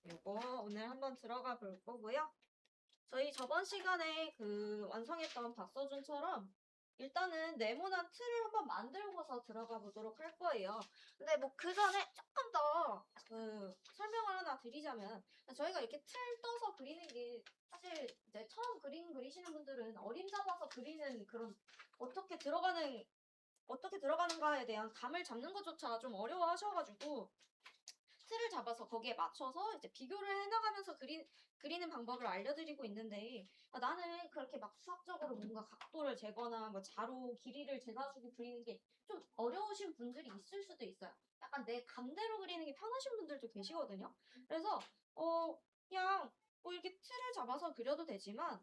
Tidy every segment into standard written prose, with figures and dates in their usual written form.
요거 오늘 한번 들어가 볼 거고요. 저희 저번 시간에 완성했던 박서준처럼 일단은 네모난 틀을 한번 만들고서 들어가 보도록 할 거예요. 근데 뭐 그 전에 조금 더 설명을 하나 드리자면 저희가 이렇게 틀 떠서 그리는 게 사실 이제 처음 그림 그리시는 분들은 어림 잡아서 그리는 그런 어떻게 들어가는가에 대한 감을 잡는 것조차 좀 어려워하셔가지고 틀을 잡아서 거기에 맞춰서 이제 비교를 해나가면서 그리는 방법을 알려드리고 있는데 나는 그렇게 막 수학적으로 뭔가 각도를 재거나 뭐 자로 길이를 재가지고 그리는 게 좀 어려우신 분들이 있을 수도 있어요. 약간 내 감대로 그리는 게 편하신 분들도 계시거든요. 그래서 그냥 뭐 이렇게 틀을 잡아서 그려도 되지만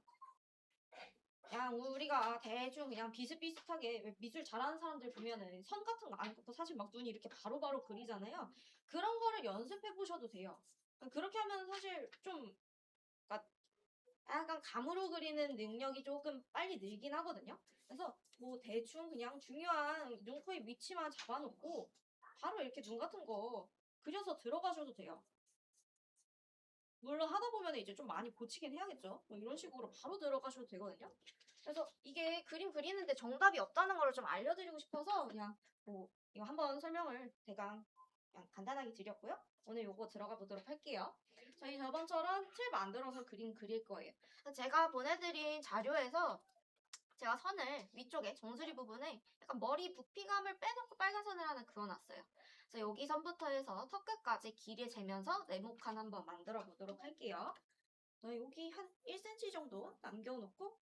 그냥 우리가 대충 그냥 비슷비슷하게 미술 잘하는 사람들 보면은 선 같은 거 안 긋고 사실 막 눈이 이렇게 바로바로 그리잖아요. 그런 거를 연습해 보셔도 돼요. 그렇게 하면 사실 좀 그러니까 약간 감으로 그리는 능력이 조금 빨리 늘긴 하거든요. 그래서 뭐 대충 그냥 중요한 눈, 코, 입 위치만 잡아놓고 바로 이렇게 눈 같은 거 그려서 들어가셔도 돼요. 물론 하다 보면 이제 좀 많이 고치긴 해야겠죠. 뭐 이런 식으로 바로 들어가셔도 되거든요. 그래서 이게 그림 그리는데 정답이 없다는 걸 좀 알려드리고 싶어서 그냥 뭐 이거 한번 설명을 대강 그냥 간단하게 드렸고요. 오늘 요거 들어가 보도록 할게요. 저희 저번처럼 틀 만들어서 그림 그릴 거예요. 제가 보내드린 자료에서 제가 선을 위쪽에 정수리 부분에 약간 머리 부피감을 빼놓고 빨간 선을 하나 그어놨어요. 그래서 여기 선부터 해서 턱 끝까지 길이 재면서 네모칸 한번 만들어 보도록 할게요. 여기 한 1cm 정도 남겨놓고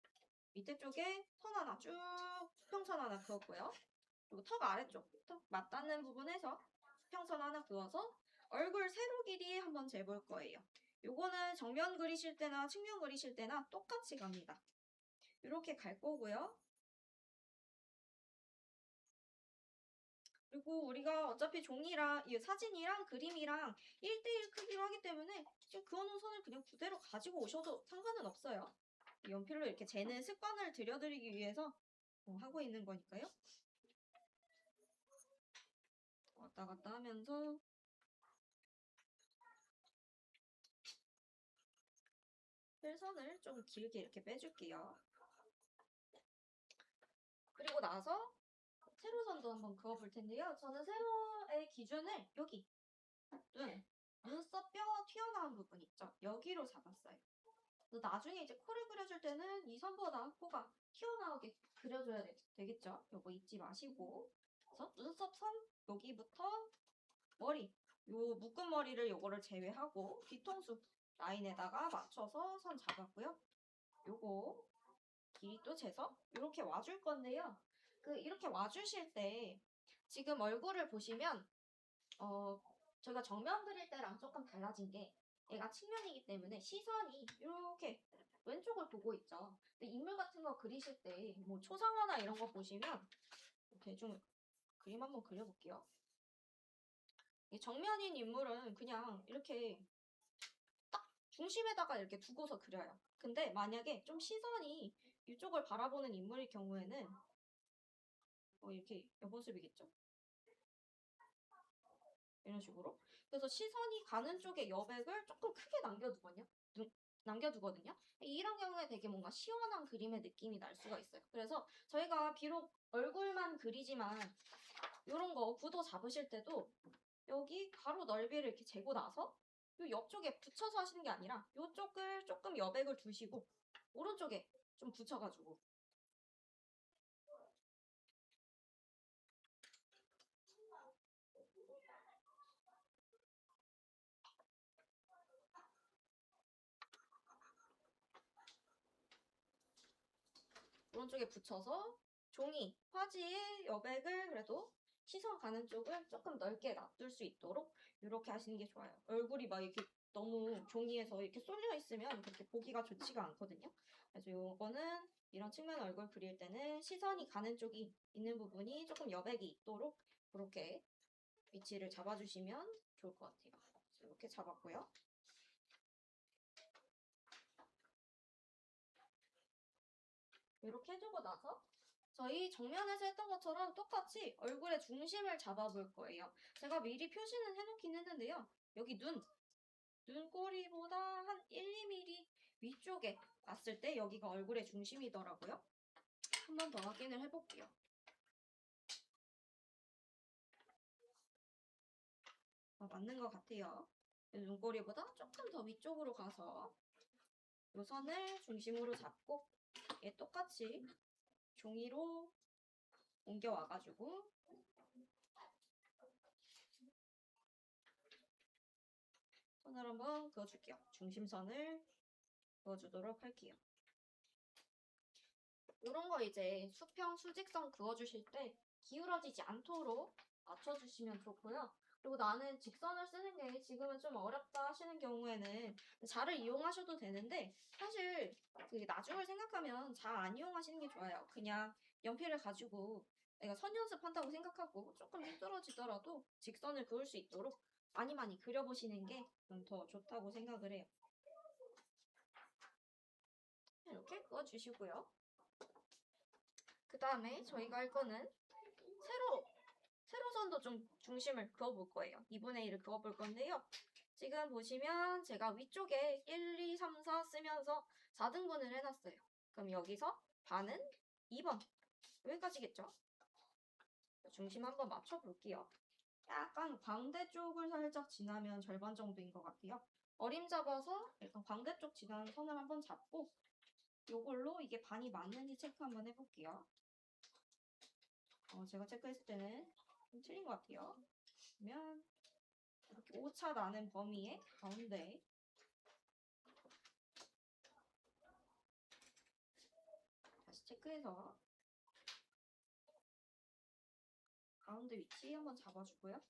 밑에 쪽에 선 하나 쭉 수평선 하나 그었고요. 그리고 턱 아래쪽, 턱 맞닿는 부분에서 수평선 하나 그어서 얼굴 세로 길이 한번 재볼 거예요. 요거는 정면 그리실 때나 측면 그리실 때나 똑같이 갑니다. 이렇게 갈 거고요. 그리고 우리가 어차피 종이랑 이 사진이랑 그림이랑 1대1 크기로 하기 때문에 지금 그어놓은 선을 그냥 그대로 가지고 오셔도 상관은 없어요. 연필로 이렇게 재는 습관을 들여드리기 위해서 하고 있는 거니까요. 왔다 갔다 하면서 실선을 좀 길게 이렇게 빼줄게요. 그리고 나서 세로선도 한번 그어볼 텐데요. 저는 세로의 기준을 여기 눈썹 뼈 튀어나온 부분 있죠? 여기로 잡았어요. 나중에 이제 코를 그려줄 때는 이 선보다 코가 튀어나오게 그려줘야 되겠죠? 요거 잊지 마시고. 그래서 눈썹 선 여기부터 머리 요 묶은 머리를 요거를 제외하고 뒤통수 라인에다가 맞춰서 선 잡았고요. 요거 길이 또 재서 이렇게 와줄 건데요. 이렇게 와주실 때 지금 얼굴을 보시면 저희가 정면 그릴 때랑 조금 달라진 게 얘가 측면이기 때문에 시선이 이렇게 왼쪽을 보고 있죠. 근데 인물 같은 거 그리실 때 뭐 초상화나 이런 거 보시면 대충 그림 한번 그려볼게요. 이 정면인 인물은 그냥 이렇게 딱 중심에다가 이렇게 두고서 그려요. 근데 만약에 좀 시선이 이쪽을 바라보는 인물일 경우에는 이렇게 옆모습이겠죠? 이런 식으로. 그래서 시선이 가는 쪽에 여백을 조금 크게 남겨두거든요. 이런 경우에 되게 뭔가 시원한 그림의 느낌이 날 수가 있어요. 그래서 저희가 비록 얼굴만 그리지만 이런 거 구도 잡으실 때도 여기 가로 넓이를 이렇게 재고 나서 이 옆쪽에 붙여서 하시는 게 아니라 이쪽을 조금 여백을 두시고 오른쪽에 좀 붙여가지고 오른쪽에 붙여서 종이, 화지의 여백을 그래도 시선 가는 쪽을 조금 넓게 놔둘 수 있도록 이렇게 하시는 게 좋아요. 얼굴이 막 이렇게 너무 종이에서 이렇게 쏠려 있으면 그렇게 보기가 좋지가 않거든요. 그래서 요거는 이런 측면 얼굴 그릴 때는 시선이 가는 쪽이 있는 부분이 조금 여백이 있도록 그렇게 위치를 잡아주시면 좋을 것 같아요. 이렇게 잡았고요. 이렇게 해주고 나서 저희 정면에서 했던 것처럼 똑같이 얼굴의 중심을 잡아볼 거예요. 제가 미리 표시는 해놓긴 했는데요. 여기 눈, 눈꼬리보다 한 1, 2mm 위쪽에 봤을 때 여기가 얼굴의 중심이더라고요. 한 번 더 확인을 해볼게요. 맞는 것 같아요. 눈꼬리보다 조금 더 위쪽으로 가서 이 선을 중심으로 잡고 얘 똑같이 종이로 옮겨와가지고 선을 한번 그어줄게요. 중심선을 그어주도록 할게요. 이런 거 이제 수평, 수직선 그어주실 때 기울어지지 않도록 맞춰주시면 좋고요. 그리고 나는 직선을 쓰는 게 지금은 좀 어렵다 하시는 경우에는 자를 이용하셔도 되는데 사실 나중을 생각하면 자 안 이용하시는 게 좋아요. 그냥 연필을 가지고 내가 선 연습한다고 생각하고 조금 힘들어지더라도 직선을 그을 수 있도록 많이 많이 그려보시는 게 더 좋다고 생각을 해요. 이렇게 그어주시고요. 그 다음에 저희가 할 거는 세로선도 좀 중심을 그어볼 거예요. 2분의 1을 그어볼 건데요. 지금 보시면 제가 위쪽에 1, 2, 3, 4 쓰면서 4등분을 해놨어요. 그럼 여기서 반은 2번. 여기까지겠죠? 중심 한번 맞춰볼게요. 약간 광대 쪽을 살짝 지나면 절반 정도인 것 같아요. 어림 잡아서 일단 광대 쪽 지나는 선을 한번 잡고 이걸로 이게 반이 맞는지 체크 한번 해볼게요. 제가 체크했을 때는 좀 틀린 것 같아요. 그러면 이렇게 오차 나는 범위의 가운데 다시 체크해서 가운데 위치 한번 잡아주고요.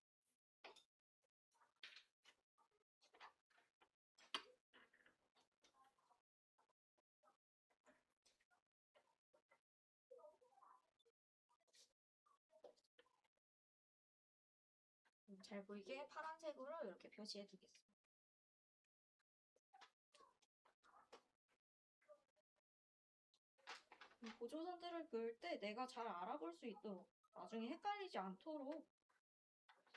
잘 보이게 파란색으로 이렇게 표시해 두겠습니다. 보조선들을 그을 때 내가 잘 알아볼 수 있도록 나중에 헷갈리지 않도록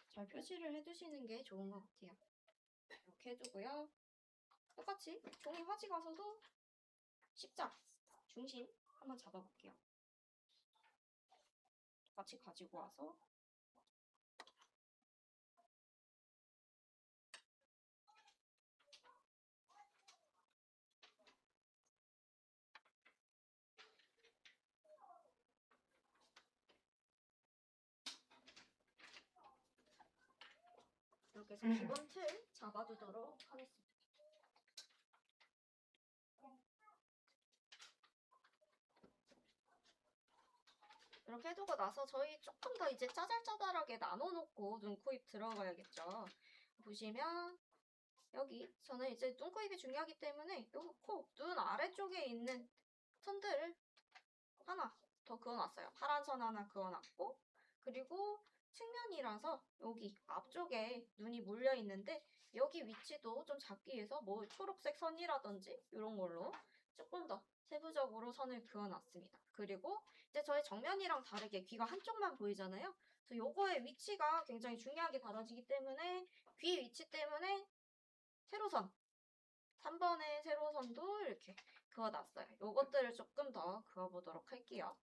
잘 표시를 해두시는 게 좋은 것 같아요. 이렇게 해두고요. 똑같이 종이 화지 가서도 십자 중심 한번 잡아볼게요. 똑같이 가지고 와서 이렇게 해서 기본 틀 잡아두도록 하겠습니다. 이렇게 해두고 나서 저희 조금 더 이제 짜잘짜잘하게 나눠놓고 눈, 코, 입 들어가야겠죠. 보시면 여기 저는 이제 눈, 코, 입이 중요하기 때문에 요 코, 눈 아래쪽에 있는 선들을 하나 더 그어놨어요. 파란 선 하나 그어놨고 그리고 측면이라서 여기 앞쪽에 눈이 몰려 있는데 여기 위치도 좀 잡기 위해서 뭐 초록색 선이라든지 이런 걸로 조금 더 세부적으로 선을 그어놨습니다. 그리고 이제 저의 정면이랑 다르게 귀가 한쪽만 보이잖아요. 그래서 요거의 위치가 굉장히 중요하게 다뤄지기 때문에 귀 위치 때문에 세로선 3번의 세로선도 이렇게 그어놨어요. 요것들을 조금 더 그어보도록 할게요.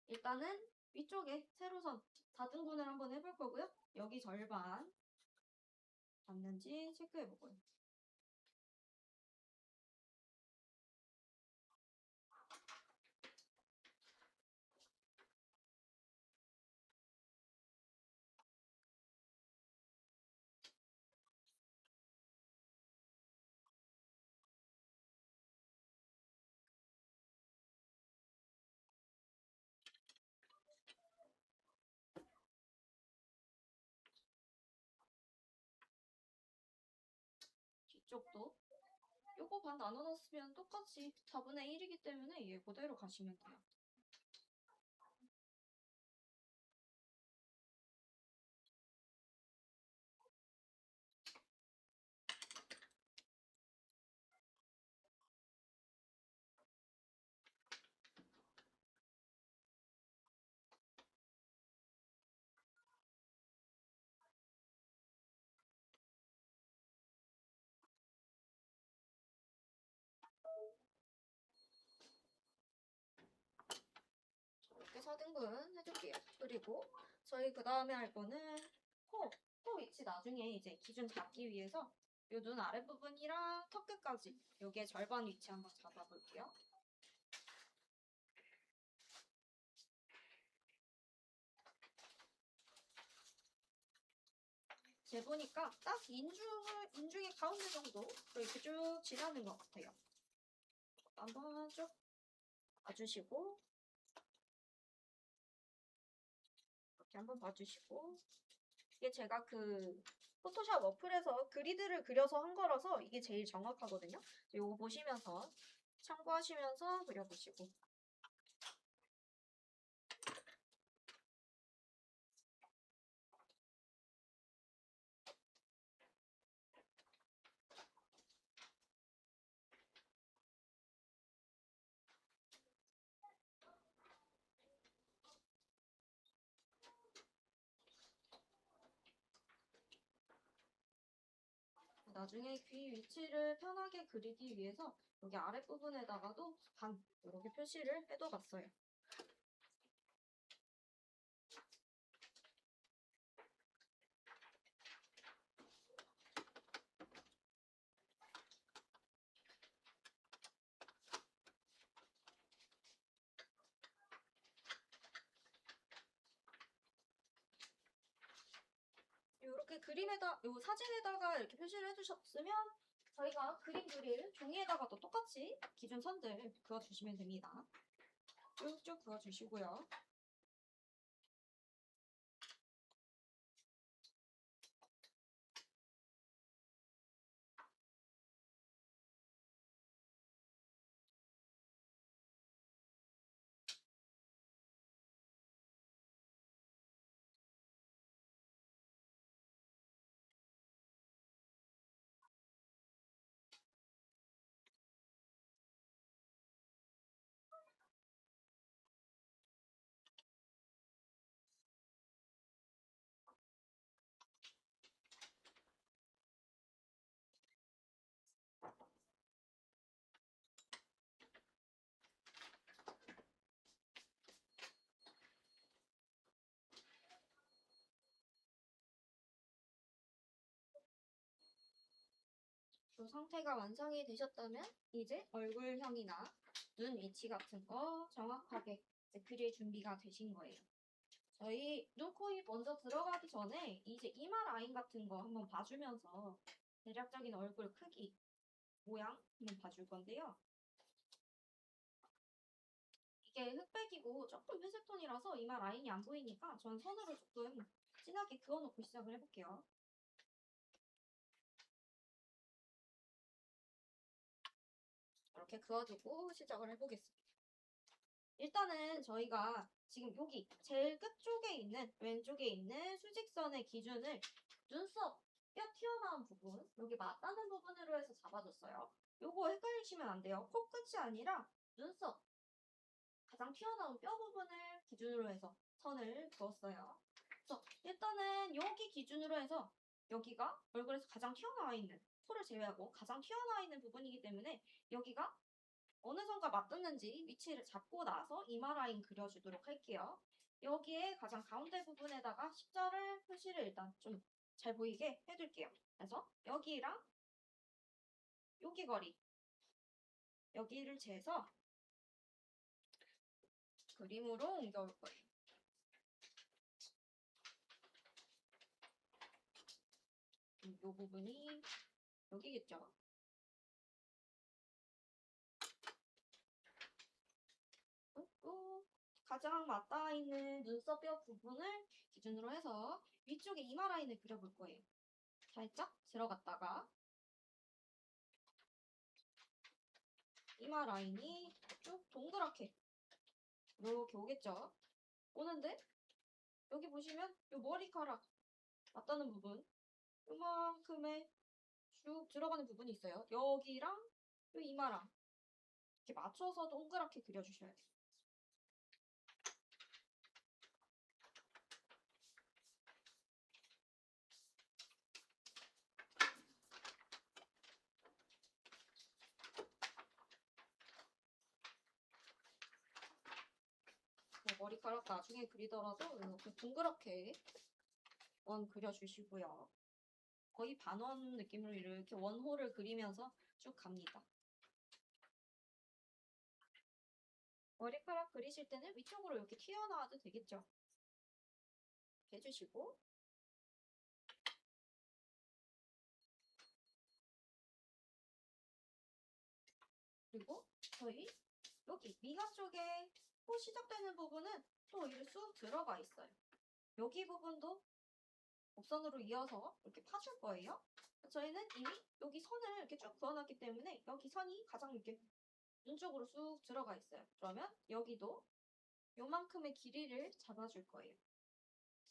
일단은 위쪽에 세로선 4등분을 한번 해볼 거고요. 여기 절반 맞는지 체크해보고요. 뒤쪽도 요거 반 나눠놨으면 똑같이 4분의 1이기 때문에 얘 그대로 가시면 돼요. 해줄게요. 그리고 저희 그 다음에 할 거는 코 위치 나중에 이제 기준 잡기 위해서 요 눈 아랫부분이랑 턱 끝까지 요게 절반 위치 한번 잡아볼게요. 재보니까 딱 인중의 가운데 정도 이렇게 쭉 지나는 것 같아요. 한번 쭉 봐주시고 이렇게 한번 봐주시고 이게 제가 그 포토샵 어플에서 그리드를 그려서 한 거라서 이게 제일 정확하거든요. 이거 보시면서 참고하시면서 그려보시고 나중에 귀 위치를 편하게 그리기 위해서 여기 아랫부분에다가도 반 이렇게 표시를 해둬봤어요. 이렇게 요 사진에다가 이렇게 표시를 해주셨으면 저희가 그림 그릴 종이에다가도 똑같이 기준 선들 그어주시면 됩니다. 쭉쭉 그어주시고요. 이 상태가 완성이 되셨다면 이제 얼굴형이나 눈 위치 같은 거 정확하게 이제 그릴 준비가 되신 거예요. 저희 눈, 코, 입 먼저 들어가기 전에 이제 이마 라인 같은 거 한번 봐주면서 대략적인 얼굴 크기, 모양 한번 봐줄 건데요. 이게 흑백이고 조금 회색 톤이라서 이마 라인이 안 보이니까 전 손으로 조금 진하게 그어놓고 시작을 해볼게요. 이렇게 그어주고 시작을 해보겠습니다. 일단은 저희가 지금 여기 제일 끝쪽에 있는 왼쪽에 있는 수직선의 기준을 눈썹 뼈 튀어나온 부분 여기 맞닿는 부분으로 해서 잡아줬어요. 요거 헷갈리시면 안 돼요. 코끝이 아니라 눈썹 가장 튀어나온 뼈 부분을 기준으로 해서 선을 그었어요. 그래서 일단은 여기 기준으로 해서 여기가 얼굴에서 가장 튀어나와 있는 코를 제외하고 가장 튀어나와 있는 부분이기 때문에 여기가 어느 선과 맞닿는지 위치를 잡고 나서 이마 라인 그려주도록 할게요. 여기에 가장 가운데 부분에다가 십자를 표시를 일단 좀 잘 보이게 해둘게요. 그래서 여기랑 여기 거리 여기를 재서 그림으로 옮겨올 거예요. 이 부분이 여기겠죠. 그리고 가장 맞닿아 있는 눈썹 뼈 부분을 기준으로 해서 위쪽에 이마 라인을 그려볼 거예요. 살짝 들어갔다가 이마 라인이 쭉 동그랗게 이렇게 오겠죠. 오는데 여기 보시면 이 머리카락 맞닿는 부분 요만큼의 쭉 들어가는 부분이 있어요. 여기랑 요 이마랑 이렇게 맞춰서 동그랗게 그려주셔야 돼요. 머리카락 나중에 그리더라도 이렇게 동그랗게 원 그려주시고요. 거의 반원 느낌으로 이렇게 원호를 그리면서 쭉 갑니다. 머리카락 그리실 때는 위쪽으로 이렇게 튀어나와도 되겠죠. 이렇게 해주시고 그리고 저희 여기 미간 쪽에 코 시작되는 부분은 또 이렇게 쑥 들어가 있어요. 여기 부분도 곡선으로 이어서 이렇게 파줄 거예요. 저희는 이미 여기 선을 이렇게 쭉 그어놨기 때문에 여기 선이 가장 이렇게 눈 쪽으로 쑥 들어가 있어요. 그러면 여기도 요만큼의 길이를 잡아줄 거예요.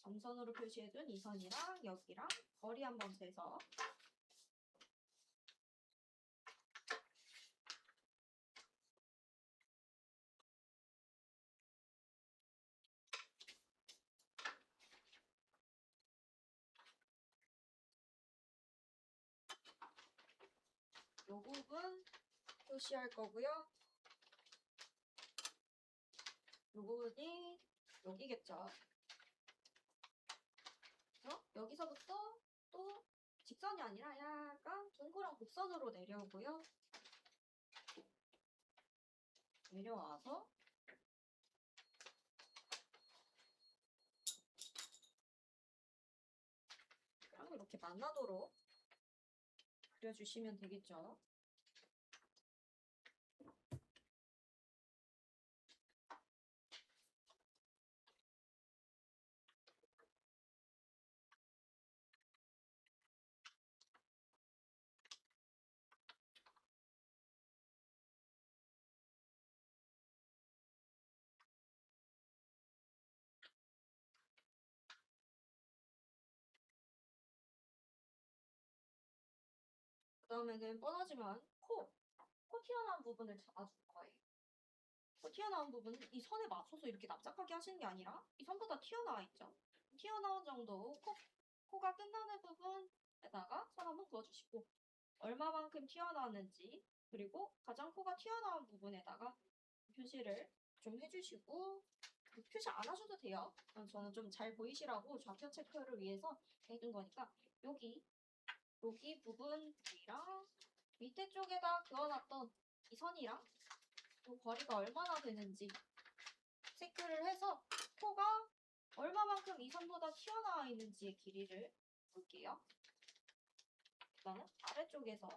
점선으로 표시해둔 이 선이랑 여기랑 거리 한번 재서 요 부분 표시할 거고요. 요 부분이 여기겠죠. 그래서 여기서부터 또 직선이 아니라 약간 둥그런 곡선으로 내려오고요. 내려와서 그냥 이렇게 만나도록 그려주시면 되겠죠. 그 다음에는 뻔하지만 코 튀어나온 부분을 잡아줄 거예요. 코 튀어나온 부분은 이 선에 맞춰서 이렇게 납작하게 하시는 게 아니라 이 선보다 튀어나와 있죠. 튀어나온 정도 코가 끝나는 부분에다가 선 한번 그어주시고 얼마만큼 튀어나왔는지 그리고 가장 코가 튀어나온 부분에다가 표시를 좀 해주시고 표시 안 하셔도 돼요. 저는 좀 잘 보이시라고 좌표 체크를 위해서 해둔 거니까 여기 부분이랑 밑에 쪽에다 그어놨던 이 선이랑 또 거리가 얼마나 되는지 체크를 해서 코가 얼마만큼 이 선보다 튀어나와 있는지의 길이를 볼게요. 일단은 아래쪽에서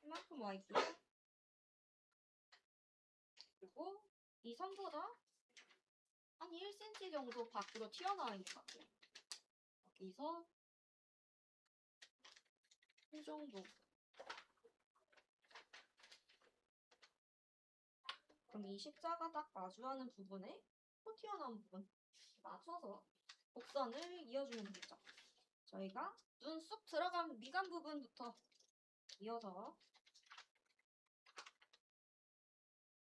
이만큼 와 있고요. 그리고 이 선보다 한 1cm 정도 밖으로 튀어나와 있는 것 같아요. 여기서 이 정도. 그럼 이 십자가 딱 마주하는 부분에 코 튀어나온 부분 맞춰서 곡선을 이어주면 되겠죠. 저희가 눈 쑥 들어간 미간 부분부터 이어서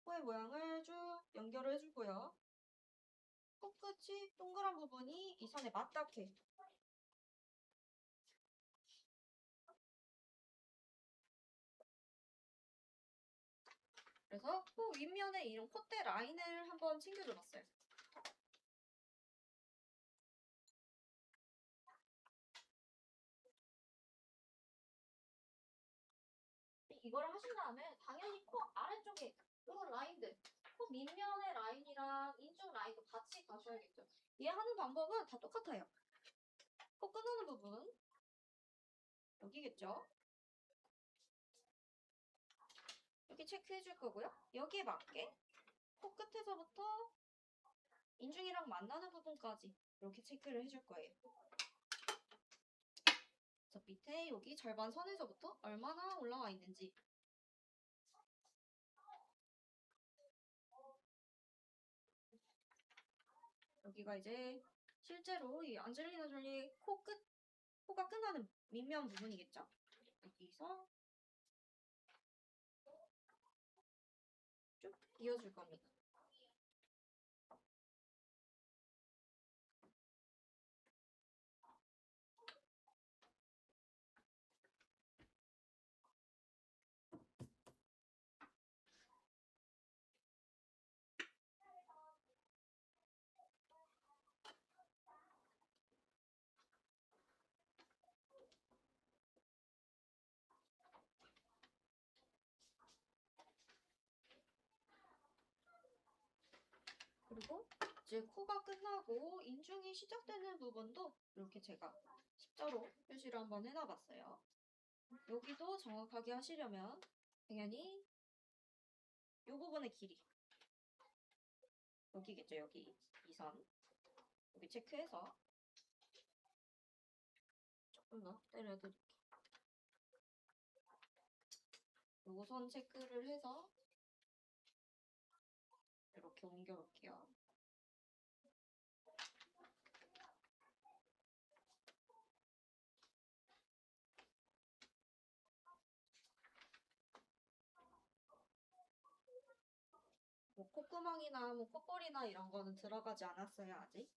코의 모양을 쭉 연결을 해주고요. 코끝이 동그란 부분이 이 선에 맞닿게 그래서 코 윗면에 이런 콧대 라인을 한번 챙겨줘봤어요. 이거를 하신 다음에 당연히 코 아래쪽에 이런 라인들 코 밑면의 라인이랑 인중 라인도 같이 가셔야겠죠. 얘 하는 방법은 다 똑같아요. 코 끝나는 부분 여기겠죠. 이렇게 체크해 줄 거고요. 여기에 맞게 코 끝에서부터 인중이랑 만나는 부분까지 이렇게 체크를 해줄 거예요. 저 밑에 여기 절반 선에서부터 얼마나 올라와 있는지 여기가 이제 실제로 이 안젤리나 졸리 코가 끝나는 밑면 부분이겠죠? 여기서 쭉 이어줄 겁니다. 이제 코가 끝나고 인중이 시작되는 부분도 이렇게 제가 십자로 표시를 한번 해놔봤어요. 여기도 정확하게 하시려면 당연히 이 부분의 길이 여기겠죠. 여기 이 선 여기 체크해서 조금 더 때려드릴게요. 요 선 체크를 해서 이렇게 옮겨볼게요. 뭐 콧구멍이나 뭐 콧볼이나 이런 거는 들어가지 않았어요, 아직.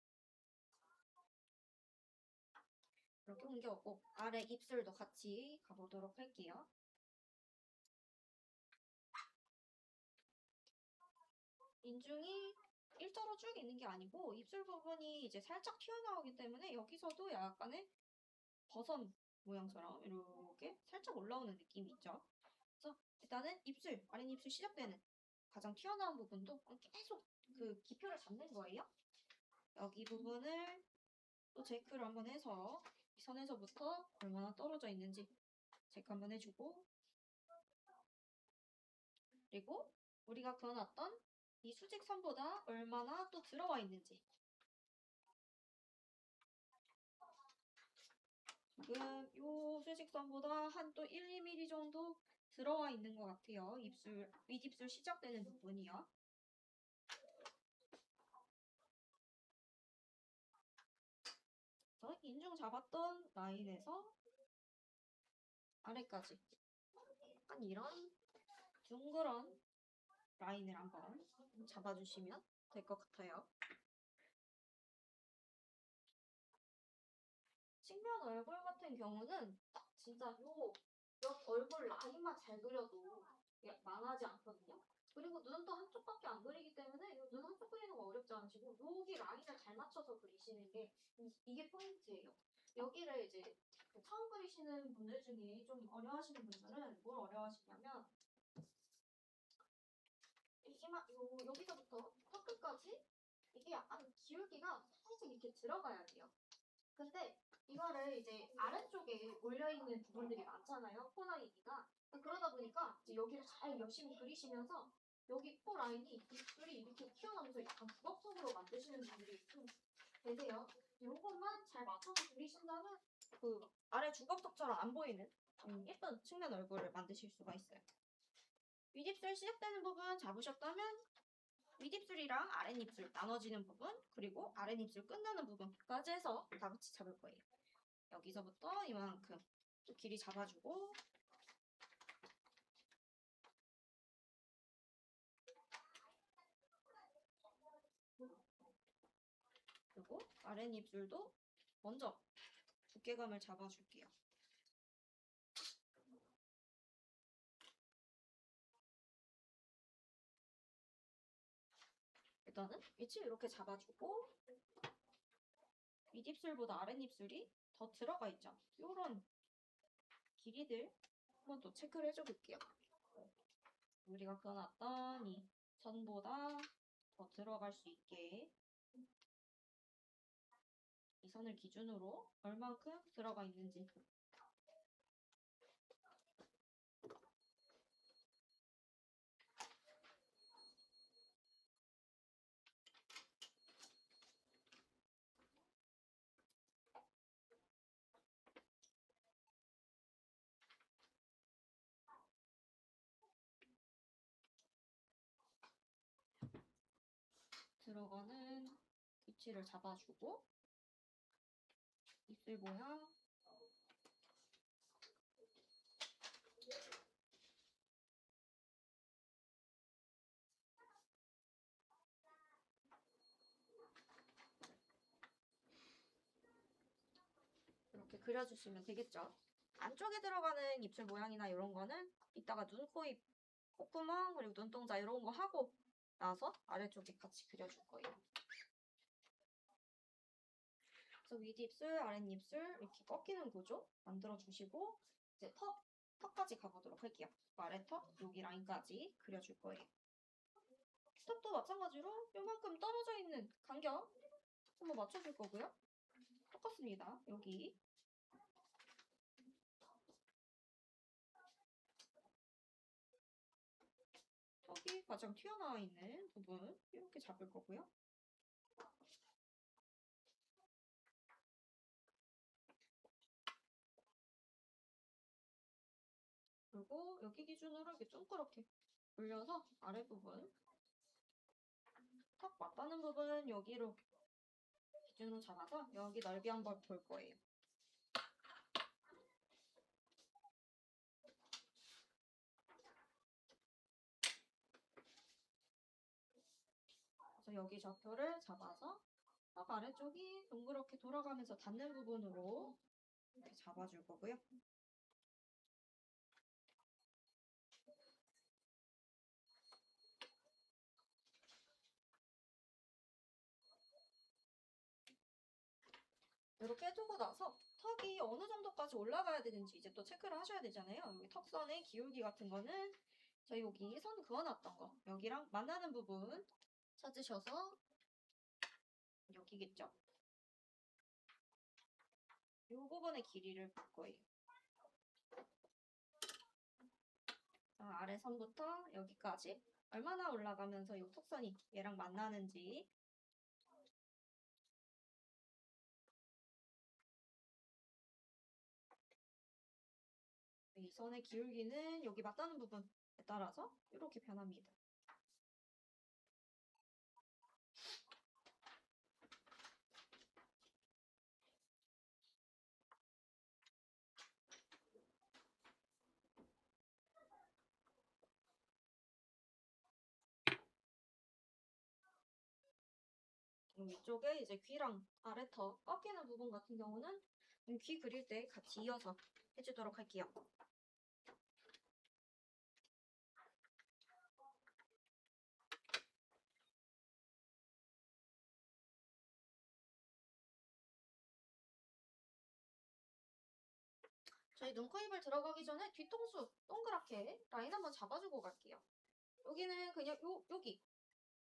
이렇게 옮겨오고 아래 입술도 같이 가보도록 할게요. 인중이 일자로 쭉 있는 게 아니고 입술 부분이 이제 살짝 튀어나오기 때문에 여기서도 약간의 버선 모양처럼 이렇게 살짝 올라오는 느낌이 있죠. 그래서 일단은 입술, 아랫입술 시작되는 가장 튀어나온 부분도 계속 그 기표를 잡는 거예요. 여기 부분을 또 체크를 한번 해서 이 선에서부터 얼마나 떨어져 있는지 체크 한번 해주고, 그리고 우리가 그어놨던 이 수직선보다 얼마나 또 들어와 있는지. 지금 이 수직선보다 한 또 1, 2mm 정도 들어와 있는 것 같아요. 입술, 윗입술 시작되는 부분이요. 그래서 인중 잡았던 라인에서 아래까지 한 이런 둥그런 라인을 한번 잡아주시면 될 것 같아요. 측면 얼굴 같은 경우는 딱 진짜 옆 얼굴 라인만 잘 그려도 망하지 않거든요. 그리고 눈은 또 한쪽밖에 안 그리기 때문에 눈 한쪽 그리는 거 어렵지 않으시고 여기 라인을 잘 맞춰서 그리시는 게 이게 포인트예요. 여기를 이제 처음 그리시는 분들 중에 좀 어려워하시는 분들은 뭘 어려워하시냐면 여기서부터 턱끝까지 이게 약간 기울기가 살짝 이렇게 들어가야 돼요. 근데 이거를 이제 아래쪽에 몰려있는 부분들이 많잖아요. 코 라인이가. 그러다 보니까 이제 여기를 잘 열심히 그리시면서 여기 코 라인이 입술이 이렇게 튀어나오면서 약간 부각적으로 만드시는 분들이 좀 계세요. 이것만 잘 맞춰서 그리신다면 그 아래 주걱턱처럼 안 보이는 예쁜 측면 얼굴을 만드실 수가 있어요. 윗입술 시작되는 부분 잡으셨다면 윗입술이랑 아랫입술 나눠지는 부분, 그리고 아랫입술 끝나는 부분까지 해서 다 같이 잡을 거예요. 여기서부터 이만큼 또 길이 잡아주고, 그리고 아랫입술도 먼저 두께감을 잡아줄게요. 일단은 위치 이렇게 잡아주고, 윗입술보다 아랫입술이 더 들어가 있죠. 이런 길이들 한번 또 체크를 해줘 볼게요. 우리가 그어놨던 이 선보다 더 들어갈 수 있게 이 선을 기준으로 얼만큼 들어가 있는지 들어가는 위치를 잡아주고, 입술 모양 이렇게 그려주시면 되겠죠. 안쪽에 들어가는 입술 모양이나 이런 거는 이따가 눈, 코, 입, 콧구멍, 그리고 눈동자 이런 거 하고 나서 아래쪽에 같이 그려줄 거예요. 그래서 윗입술, 아랫입술 이렇게 꺾이는 구조 만들어주시고 이제 턱까지 가보도록 할게요. 아래턱, 여기 라인까지 그려줄 거예요. 턱도 마찬가지로 요만큼 떨어져 있는 간격 한번 맞춰줄 거고요. 똑같습니다. 여기. 턱이 가장 튀어나와 있는 부분 이렇게 잡을 거고요. 그리고 여기 기준으로 이렇게 둥그렇게 올려서 아래 부분 턱 맞닿는 부분 여기로 기준으로 잡아서 여기 넓이 한번 볼 거예요. 그래서 여기 좌표를 잡아서 턱 아래쪽이 동그랗게 돌아가면서 닿는 부분으로 이렇게 잡아줄 거고요. 이렇게 해두고 나서 턱이 어느 정도까지 올라가야 되는지 이제 또 체크를 하셔야 되잖아요. 여기 턱선의 기울기 같은 거는 저희 여기 선 그어놨던 거 여기랑 만나는 부분 찾으셔서 여기겠죠? 이 부분의 길이를 볼 거예요. 자, 아래 선부터 여기까지 얼마나 올라가면서 이 턱선이 얘랑 만나는지 이 선의 기울기는 여기 맞닿는 부분에 따라서 이렇게 변합니다. 위쪽에 이제 귀랑 아래턱 꺾이는 부분 같은 경우는 귀 그릴 때 같이 이어서 해주도록 할게요. 저희 눈, 코, 입을 들어가기 전에 뒤통수 동그랗게 라인 한번 잡아주고 갈게요. 여기는 그냥 여기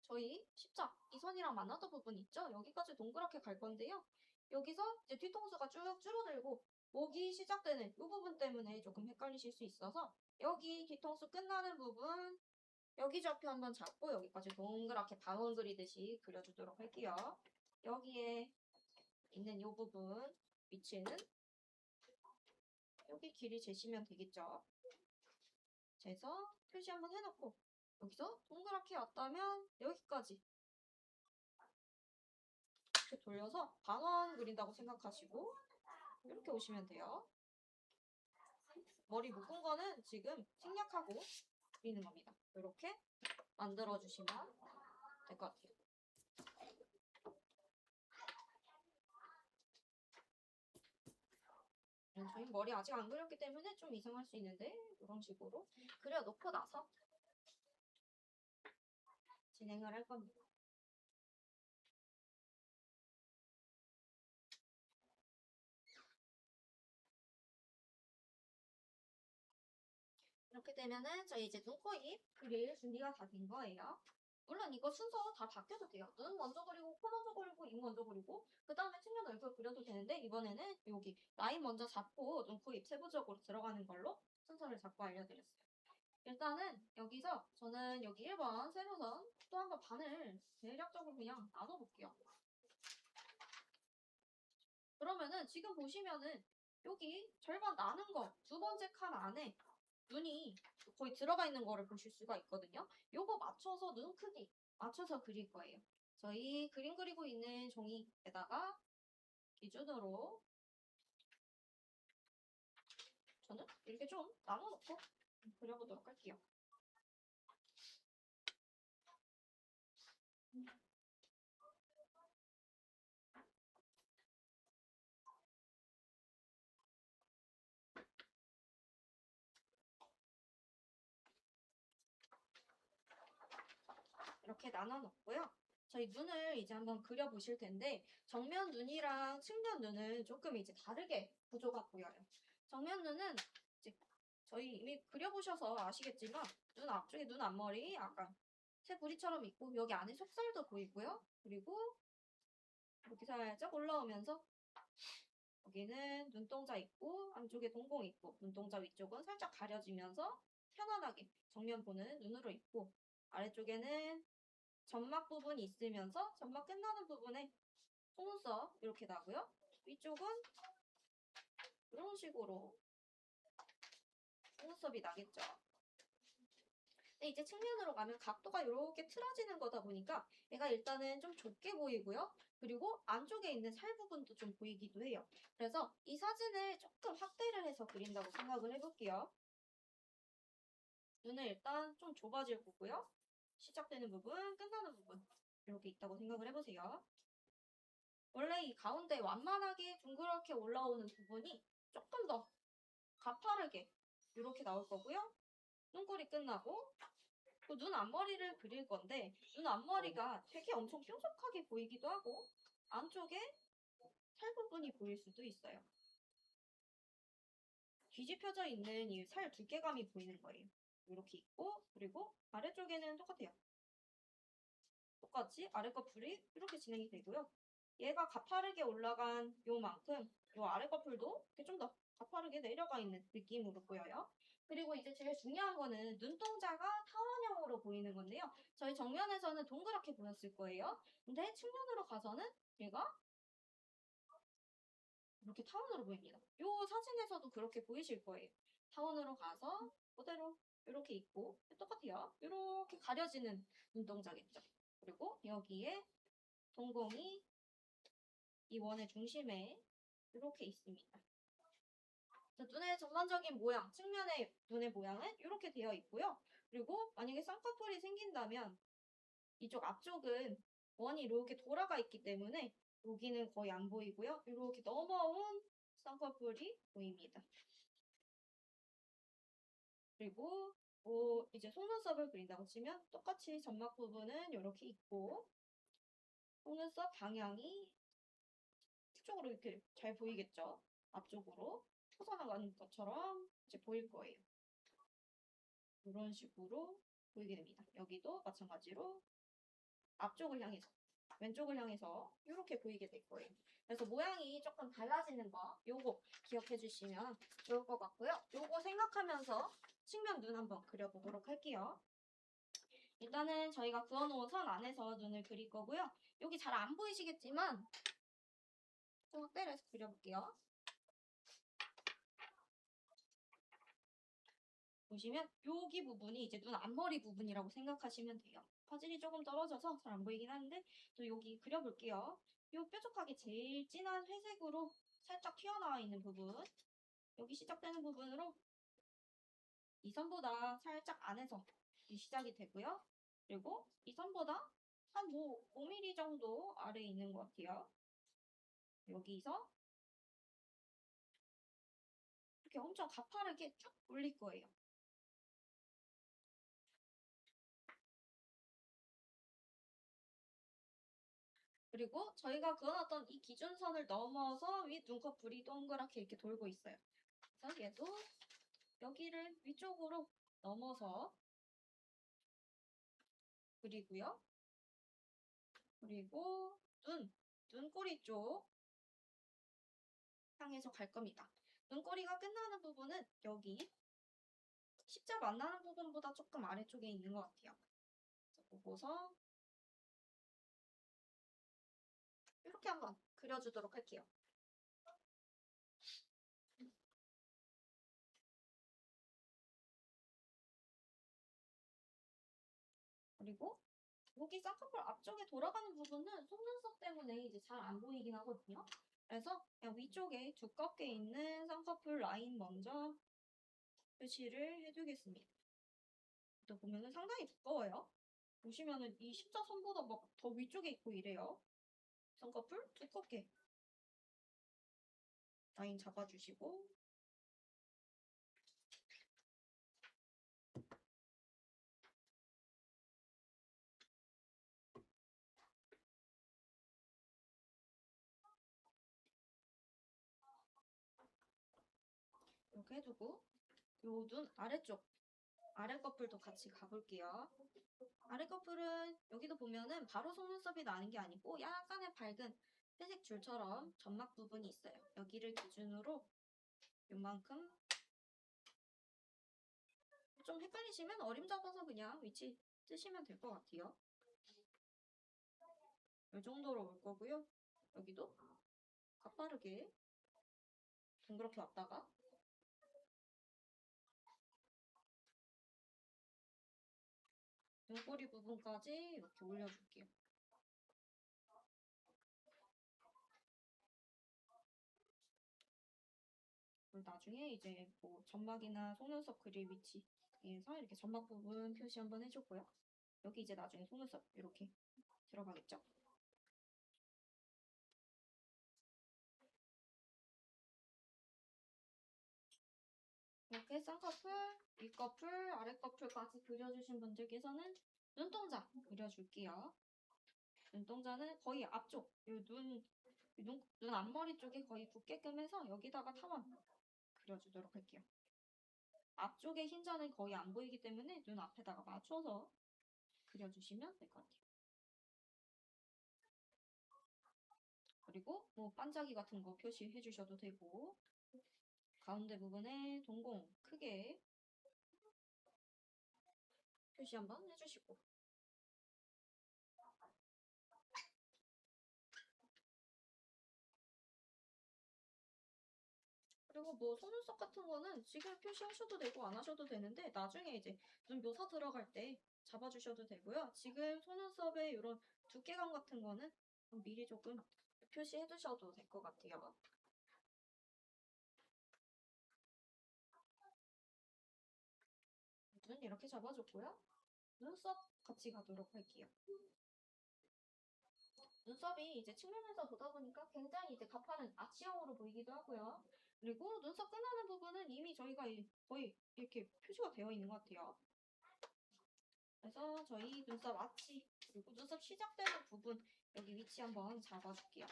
저희 십자 이 선이랑 만나던 부분 있죠? 여기까지 동그랗게 갈 건데요. 여기서 이제 뒤통수가 쭉 줄어들고 목이 시작되는 이 부분 때문에 조금 헷갈리실 수 있어서 여기 뒤통수 끝나는 부분 여기 좌표 한번 잡고 여기까지 동그랗게 반원 그리듯이 그려주도록 할게요. 여기에 있는 이 부분 위치는 여기 길이 재시면 되겠죠. 재서 표시 한번 해놓고 여기서 동그랗게 왔다면 여기까지 이렇게 돌려서 반원 그린다고 생각하시고 이렇게 오시면 돼요. 머리 묶은 거는 지금 생략하고 그리는 겁니다. 이렇게 만들어주시면 될 것 같아요. 저희 머리 아직 안 그렸기 때문에 좀 이상할 수 있는데 이런 식으로 그려놓고 나서 진행을 할 겁니다. 이렇게 되면은 저희 이제 눈, 코, 입 그릴 준비가 다 된 거예요. 물론 이거 순서 다 바뀌어도 돼요. 눈 먼저 그리고 코 먼저 그리고 입 먼저 그리고 그 다음에 측면 얼굴 그려도 되는데 이번에는 여기 라인 먼저 잡고 눈, 코, 입 세부적으로 들어가는 걸로 순서를 잡고 알려드렸어요. 일단은 여기서 저는 여기 1번 세로선 또 한 번 반을 대략적으로 그냥 나눠볼게요. 그러면은 지금 보시면은 여기 절반 나는 거 두 번째 칸 안에 눈이 거의 들어가 있는 거를 보실 수가 있거든요. 요거 맞춰서 눈 크기 맞춰서 그릴 거예요. 저희 그림 그리고 있는 종이에다가 기준으로 저는 이렇게 좀 나눠놓고 그려보도록 할게요. 이렇게 나눠놓고요. 저희 눈을 이제 한번 그려보실 텐데 정면 눈이랑 측면 눈은 조금 이제 다르게 구조가 보여요. 정면 눈은 이제 저희 이미 그려보셔서 아시겠지만 눈 앞쪽에 눈 앞머리 약간 새 부리처럼 있고 여기 안에 속살도 보이고요. 그리고 이렇게 살짝 올라오면서 여기는 눈동자 있고 안쪽에 동공 있고 눈동자 위쪽은 살짝 가려지면서 편안하게 정면 보는 눈으로 있고 아래쪽에는 점막 부분이 있으면서 점막 끝나는 부분에 속눈썹 이렇게 나고요. 위쪽은 이런 식으로 속눈썹이 나겠죠. 근데 이제 측면으로 가면 각도가 이렇게 틀어지는 거다 보니까 얘가 일단은 좀 좁게 보이고요. 그리고 안쪽에 있는 살 부분도 좀 보이기도 해요. 그래서 이 사진을 조금 확대를 해서 그린다고 생각을 해볼게요. 눈을 일단 좀 좁아질 거고요. 시작되는 부분, 끝나는 부분 이렇게 있다고 생각을 해보세요. 원래 이 가운데 완만하게 둥그렇게 올라오는 부분이 조금 더 가파르게 이렇게 나올 거고요. 눈꼬리 끝나고 눈 앞머리를 그릴 건데 눈 앞머리가 되게 엄청 뾰족하게 보이기도 하고 안쪽에 살 부분이 보일 수도 있어요. 뒤집혀져 있는 이 살 두께감이 보이는 거예요. 이렇게 있고 그리고 아래쪽에는 똑같아요. 똑같이 아래 커플이 이렇게 진행이 되고요. 얘가 가파르게 올라간 요만큼 요 아래 커플도 좀 더 가파르게 내려가 있는 느낌으로 보여요. 그리고 이제 제일 중요한 거는 눈동자가 타원형으로 보이는 건데요. 저희 정면에서는 동그랗게 보였을 거예요. 근데 측면으로 가서는 얘가 이렇게 타원으로 보입니다. 요 사진에서도 그렇게 보이실 거예요. 타원으로 가서 그대로 이렇게 있고 똑같아요. 이렇게 가려지는 눈동자겠죠. 그리고 여기에 동공이 이 원의 중심에 이렇게 있습니다. 눈의 전반적인 모양, 측면의 눈의 모양은 이렇게 되어 있고요. 그리고 만약에 쌍꺼풀이 생긴다면 이쪽 앞쪽은 원이 이렇게 돌아가 있기 때문에 여기는 거의 안 보이고요. 이렇게 넘어온 쌍꺼풀이 보입니다. 그리고 뭐 이제 속눈썹을 그린다고 치면 똑같이 점막 부분은 이렇게 있고 속눈썹 방향이 뒤쪽으로 이렇게 잘 보이겠죠? 앞쪽으로 퍼져나가는 것처럼 이제 보일 거예요. 이런 식으로 보이게 됩니다. 여기도 마찬가지로 앞쪽을 향해서 왼쪽을 향해서 이렇게 보이게 될 거예요. 그래서 모양이 조금 달라지는 거 요거 기억해 주시면 좋을 것 같고요. 요거 생각하면서 측면 눈 한번 그려보도록 할게요. 일단은 저희가 그어놓은 선 안에서 눈을 그릴 거고요. 여기 잘 안 보이시겠지만 좀 확대를 해서 그려볼게요. 보시면 여기 부분이 이제 눈 앞머리 부분이라고 생각하시면 돼요. 화질이 조금 떨어져서 잘 안 보이긴 하는데 또 여기 그려볼게요. 이 뾰족하게 제일 진한 회색으로 살짝 튀어나와 있는 부분 여기 시작되는 부분으로 이 선보다 살짝 안에서 시작이 되고요. 그리고 이 선보다 한 5mm 정도 아래에 있는 것 같아요. 여기서 이렇게 엄청 가파르게 쭉 올릴 거예요. 그리고 저희가 그어놨던 이 기준선을 넘어서 위 눈꺼풀이 동그랗게 이렇게 돌고 있어요. 그래서 얘도 여기를 위쪽으로 넘어서 그리고요. 그리고 눈꼬리 쪽 향해서 갈 겁니다. 눈꼬리가 끝나는 부분은 여기 십자 만나는 부분보다 조금 아래쪽에 있는 것 같아요. 보고서 이렇게 한번 그려주도록 할게요. 그리고 여기 쌍꺼풀 앞쪽에 돌아가는 부분은 속눈썹 때문에 이제 잘 안 보이긴 하거든요. 그래서 그냥 위쪽에 두껍게 있는 쌍꺼풀 라인 먼저 표시를 해두겠습니다. 또 보면은 상당히 두꺼워요. 보시면은 이 십자선보다 막 더 위쪽에 있고 이래요. 쌍꺼풀 두껍게 라인 잡아주시고 이렇게 해두고 요 눈 아래쪽 아래 커플도 같이 가볼게요. 아래 커플은 여기도 보면은 바로 속눈썹이 나는 게 아니고 약간의 밝은 회색 줄처럼 점막 부분이 있어요. 여기를 기준으로 요만큼 좀 헷갈리시면 어림 잡아서 그냥 위치 뜨시면 될 것 같아요. 이 정도로 올 거고요. 여기도 가파르게 동그랗게 왔다가 눈꼬리 부분까지 이렇게 올려줄게요. 그리고 나중에 이제 뭐 점막이나 속눈썹 그릴 위치에서 이렇게 점막 부분 표시 한번 해줬고요. 여기 이제 나중에 속눈썹 이렇게 들어가겠죠? 이렇게 쌍꺼풀, 윗꺼풀, 아랫꺼풀까지 그려주신 분들께서는 눈동자 그려줄게요. 눈동자는 거의 앞쪽, 눈 앞머리 쪽에 거의 붙게끔 해서 여기다가 타원 그려주도록 할게요. 앞쪽에 흰자는 거의 안 보이기 때문에 눈 앞에다가 맞춰서 그려주시면 될 것 같아요. 그리고 뭐 반짝이 같은 거 표시해 주셔도 되고 가운데 부분에 동공 크게 표시 한번 해주시고 그리고 뭐 속눈썹 같은 거는 지금 표시하셔도 되고 안 하셔도 되는데 나중에 이제 눈 묘사 들어갈 때 잡아주셔도 되고요. 지금 속눈썹의 이런 두께감 같은 거는 미리 조금 표시해 두셔도 될 것 같아요. 눈 이렇게 잡아줬고요. 눈썹 같이 가도록 할게요. 눈썹이 이제 측면에서 보다 보니까 굉장히 이제 가파른 아치형으로 보이기도 하고요. 그리고 눈썹 끝나는 부분은 이미 저희가 거의 이렇게 표시가 되어 있는 것 같아요. 그래서 저희 눈썹 아치 그리고 눈썹 시작되는 부분 여기 위치 한번 잡아줄게요.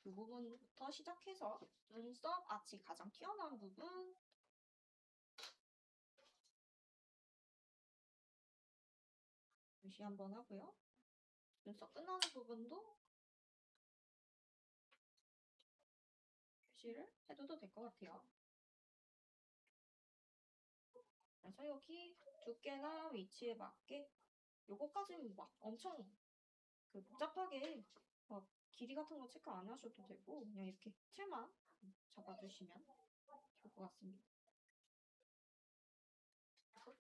이 부분부터 시작해서 눈썹 아치 가장 튀어나온 부분 표시 한번 하고요. 눈썹 끝나는 부분도 표시를 해둬도 될 것 같아요. 그래서 여기 두께나 위치에 맞게 요거까지는 막 엄청 복잡하게 막 길이 같은 거 체크 안 하셔도 되고 그냥 이렇게 틀만 잡아주시면 좋을 것 같습니다.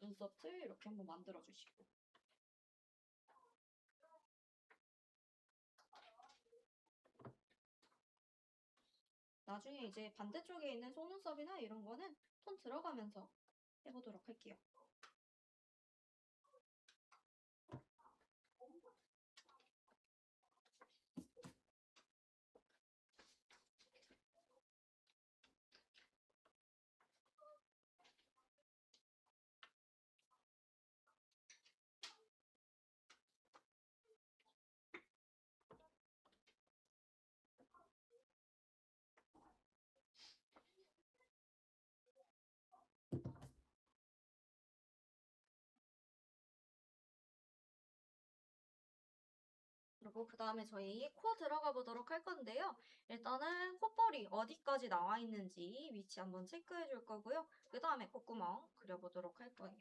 눈썹 틀 이렇게 한번 만들어 주시고 나중에 이제 반대쪽에 있는 속눈썹이나 이런 거는 톤 들어가면서 해보도록 할게요. 그리고 그 다음에 저희 코 들어가 보도록 할 건데요. 일단은 콧볼이 어디까지 나와 있는지 위치 한번 체크해 줄 거고요. 그 다음에 콧구멍 그려보도록 할 거예요.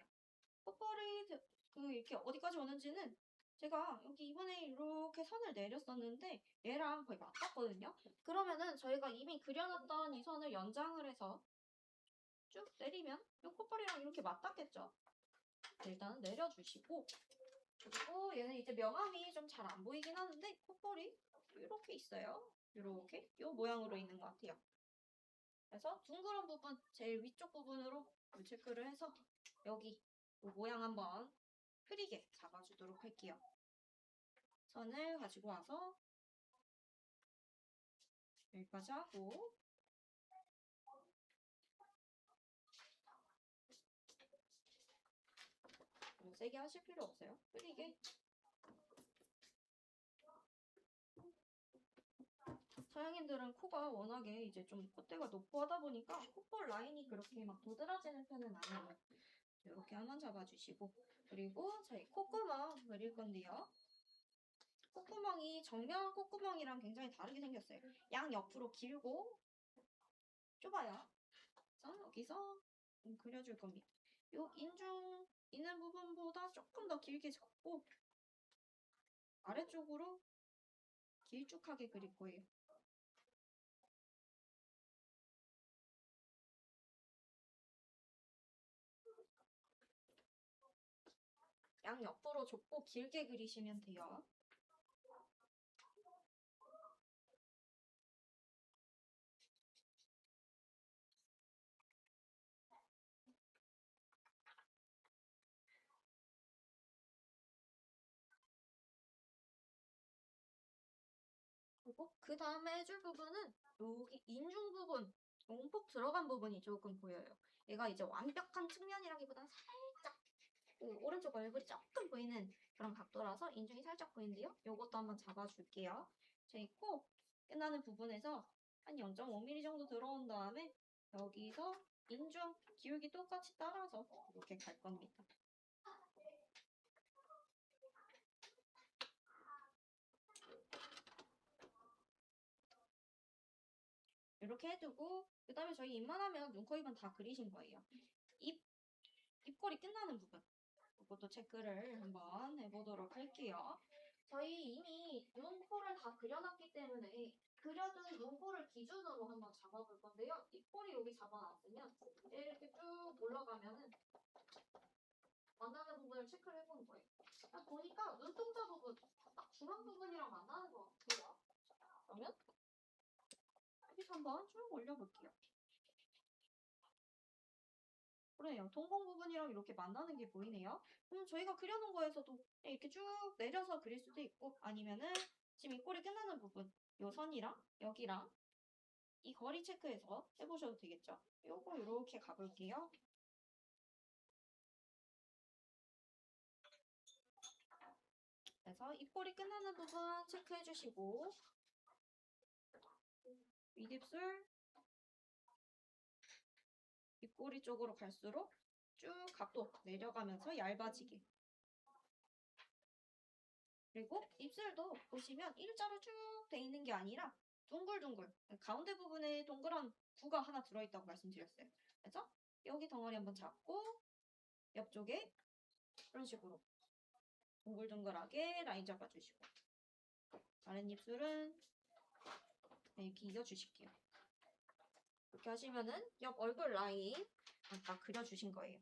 콧볼이 이렇게 어디까지 오는지는 제가 여기 이번에 이렇게 선을 내렸었는데 얘랑 거의 맞닿거든요. 그러면은 저희가 이미 그려놨던 이 선을 연장을 해서 쭉 내리면 이 콧볼이랑 이렇게 맞닿겠죠. 일단은 내려주시고 그리고 얘는 이제 명암이 좀 잘 안 보이긴 하는데 콧볼이 이렇게 있어요. 이렇게 이 모양으로 있는 것 같아요. 그래서 둥그런 부분 제일 위쪽 부분으로 체크를 해서 여기 이 모양 한번 흐리게 잡아주도록 할게요. 선을 가지고 와서 여기까지 하고 너무 세게 하실 필요 없어요. 흐리게 서양인들은 코가 워낙에 이제 좀 콧대가 높고 하다 보니까 콧볼 라인이 그렇게 막 도드라지는 편은 아니에요. 이렇게 한번 잡아주시고, 그리고 저희 콧구멍 그릴 건데요. 콧구멍이 정면 콧구멍이랑 굉장히 다르게 생겼어요. 양 옆으로 길고 좁아요. 그래서 여기서 그려줄 겁니다. 요 인중 있는 부분보다 조금 더 길게 잡고 아래쪽으로 길쭉하게 그릴 거예요. 양 옆으로 좁고 길게 그리시면 돼요. 그리고 그 다음에 해줄 부분은 여기 인중 부분, 움푹 들어간 부분이 조금 보여요. 얘가 이제 완벽한 측면이라기보다는 살짝 그 오른쪽 얼굴이 조금 보이는 그런 각도라서 인중이 살짝 보이는데요. 요것도 한번 잡아줄게요. 저희 코 끝나는 부분에서 한 0.5mm 정도 들어온 다음에 여기서 인중 기울기 똑같이 따라서 이렇게 갈 겁니다. 이렇게 해두고 그 다음에 저희 입만 하면 눈, 코, 입은 다 그리신 거예요. 입꼬리 끝나는 부분 이것도 체크를 한번 해보도록 할게요. 저희 이미 눈, 코를 다 그려놨기 때문에 그려둔 눈, 코를 기준으로 한번 잡아볼 건데요. 입꼬리 여기 잡아놨으면 이렇게 쭉 올라가면은 만나는 부분을 체크를 해보는 거예요. 보니까 눈동자 부분 딱 중앙 부분이랑 만나는 것 같아요. 그러면 여기서 한번 쭉 올려볼게요. 그래요. 동공 부분이랑 이렇게 만나는 게 보이네요. 그럼 저희가 그려놓은 거에서도 이렇게 쭉 내려서 그릴 수도 있고 아니면은 지금 입꼬리 끝나는 부분 요 선이랑 여기랑 이 거리 체크해서 해보셔도 되겠죠. 요거 이렇게 가볼게요. 그래서 입꼬리 끝나는 부분 체크해주시고 윗입술 입꼬리 쪽으로 갈수록 쭉 각도 내려가면서 얇아지게. 그리고 입술도 보시면 일자로 쭉 돼 있는 게 아니라 둥글둥글 가운데 부분에 동그란 구가 하나 들어있다고 말씀드렸어요. 그래서 여기 덩어리 한번 잡고 옆쪽에 이런 식으로 동글동글하게 라인 잡아주시고 다른 입술은 이렇게 이어주실게요. 이렇게 하시면은 옆 얼굴 라인 아까 그려주신 거예요.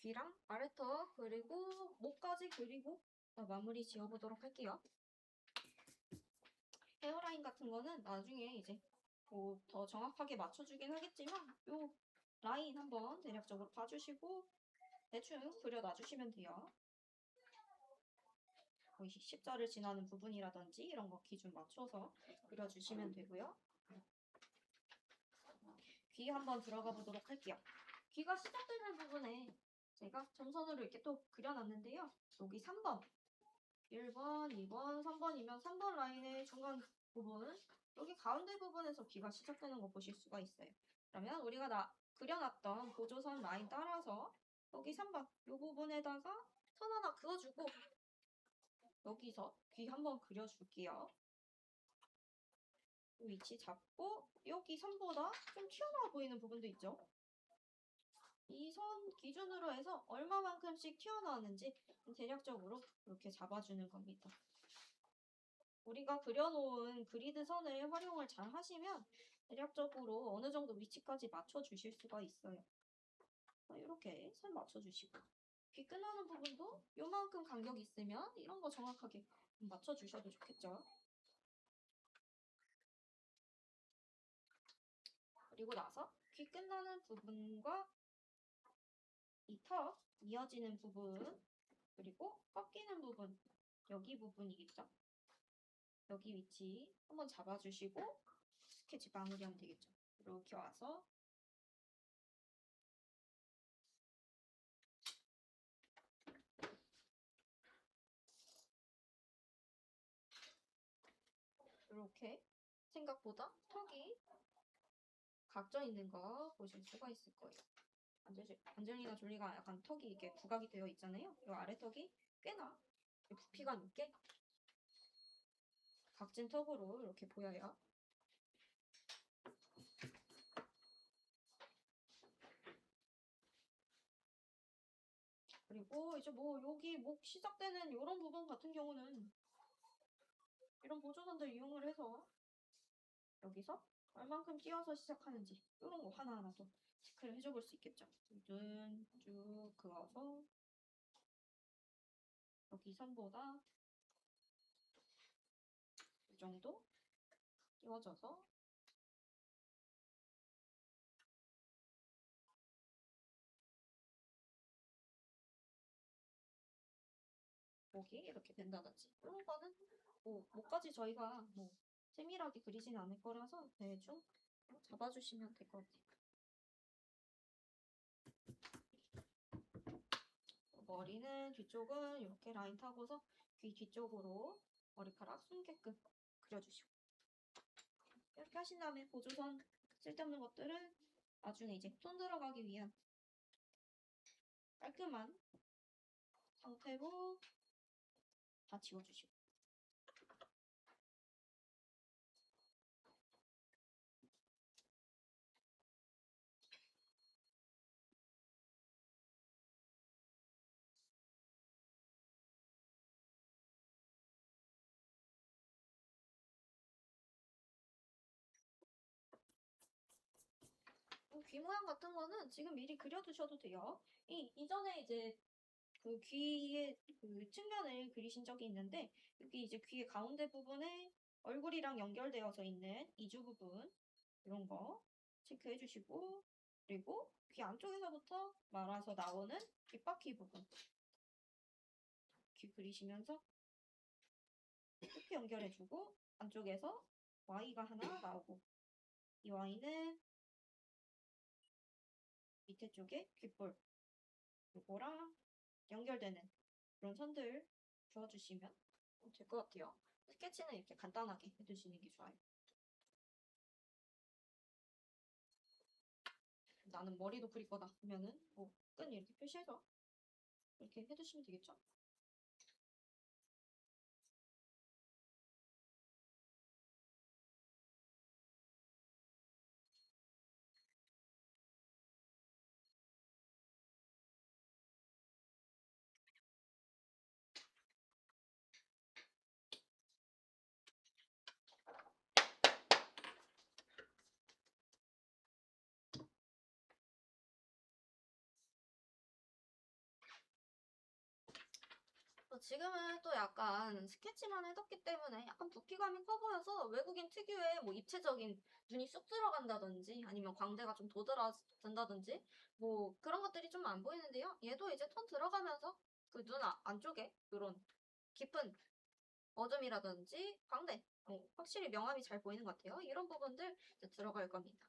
귀랑 아래턱 그리고 목까지 그리고 마무리 지어보도록 할게요. 헤어라인 같은 거는 나중에 이제 더 정확하게 맞춰주긴 하겠지만 요 라인 한번 대략적으로 봐주시고 대충 그려놔주시면 돼요. 십자를 지나는 부분이라든지 이런 거 기준 맞춰서 그려주시면 되고요. 귀 한번 들어가 보도록 할게요. 귀가 시작되는 부분에 제가 점선으로 이렇게 또 그려놨는데요. 여기 3번, 1번, 2번, 3번이면 3번 라인의 중간 부분 여기 가운데 부분에서 귀가 시작되는 거 보실 수가 있어요. 그러면 우리가 그려놨던 보조선 라인 따라서 여기 3번 이 부분에다가 선 하나 그어주고 여기서 귀 한번 그려줄게요. 위치 잡고 여기 선보다 좀 튀어나와 보이는 부분도 있죠. 이 선 기준으로 해서 얼마만큼씩 튀어나왔는지 대략적으로 이렇게 잡아주는 겁니다. 우리가 그려놓은 그리드 선을 활용을 잘 하시면 대략적으로 어느 정도 위치까지 맞춰주실 수가 있어요. 이렇게 선 맞춰주시고 귀 끝나는 부분도 요만큼 간격이 있으면 이런 거 정확하게 맞춰주셔도 좋겠죠. 그리고 나서 귀 끝나는 부분과 이 턱 이어지는 부분 그리고 꺾이는 부분 여기 부분이겠죠. 여기 위치 한번 잡아주시고 스케치 마무리하면 되겠죠. 이렇게 와서 이렇게 생각보다 턱이 각져 있는 거 보실 수가 있을 거예요. 안젤리나 졸리가 약간 턱이 이렇게 부각이 되어 있잖아요. 이 아래 턱이 꽤나 부피감 있게 각진 턱으로 이렇게 보여요. 그리고 이제 뭐 여기 목 시작되는 이런 부분 같은 경우는 이런 보조선들 이용을 해서 여기서 얼만큼 끼워서 시작하는지 이런 거 하나하나 또 체크를 해줘 볼 수 있겠죠. 눈 쭉 그어서 여기 선보다 이 정도 끼워져서 목이 이렇게 된다든지 이런 거는 뭐 목까지 저희가 뭐 세밀하게 그리진 않을 거라서 대충 잡아주시면 될 것 같아요. 머리는 뒤쪽은 이렇게 라인 타고서 귀 뒤쪽으로 머리카락 숨게끔 그려주시고 이렇게 하신 다음에 보조선 쓸데없는 것들은 나중에 이제 톤 들어가기 위한 깔끔한 상태로 다 지워주시고 귀 모양 같은 거는 지금 미리 그려두셔도 돼요. 이전에 이제 그 귀의 그 측면을 그리신 적이 있는데 여기 이제 귀의 가운데 부분에 얼굴이랑 연결되어져 있는 이주 부분 이런 거 체크해 주시고 그리고 귀 안쪽에서부터 말아서 나오는 귓바퀴 부분 귀 그리시면서 이렇게 연결해주고 안쪽에서 Y가 하나 나오고 이 Y는 밑에 쪽에 귓볼 요거랑 연결되는 그런 선들 그어주시면 될 것 같아요. 스케치는 이렇게 간단하게 해주시는 게 좋아요. 나는 머리도 그릴 거다 하면은 뭐 끈 이렇게 표시해서 이렇게 해주시면 되겠죠? 지금은 또 약간 스케치만 해뒀기 때문에 약간 붓기감이 커 보여서 외국인 특유의 뭐 입체적인 눈이 쑥 들어간다든지 아니면 광대가 좀 도드라진다든지 뭐 그런 것들이 좀 안 보이는데요. 얘도 이제 톤 들어가면서 그 눈 안쪽에 이런 깊은 어둠이라든지 광대 확실히 명암이 잘 보이는 것 같아요. 이런 부분들 이제 들어갈 겁니다.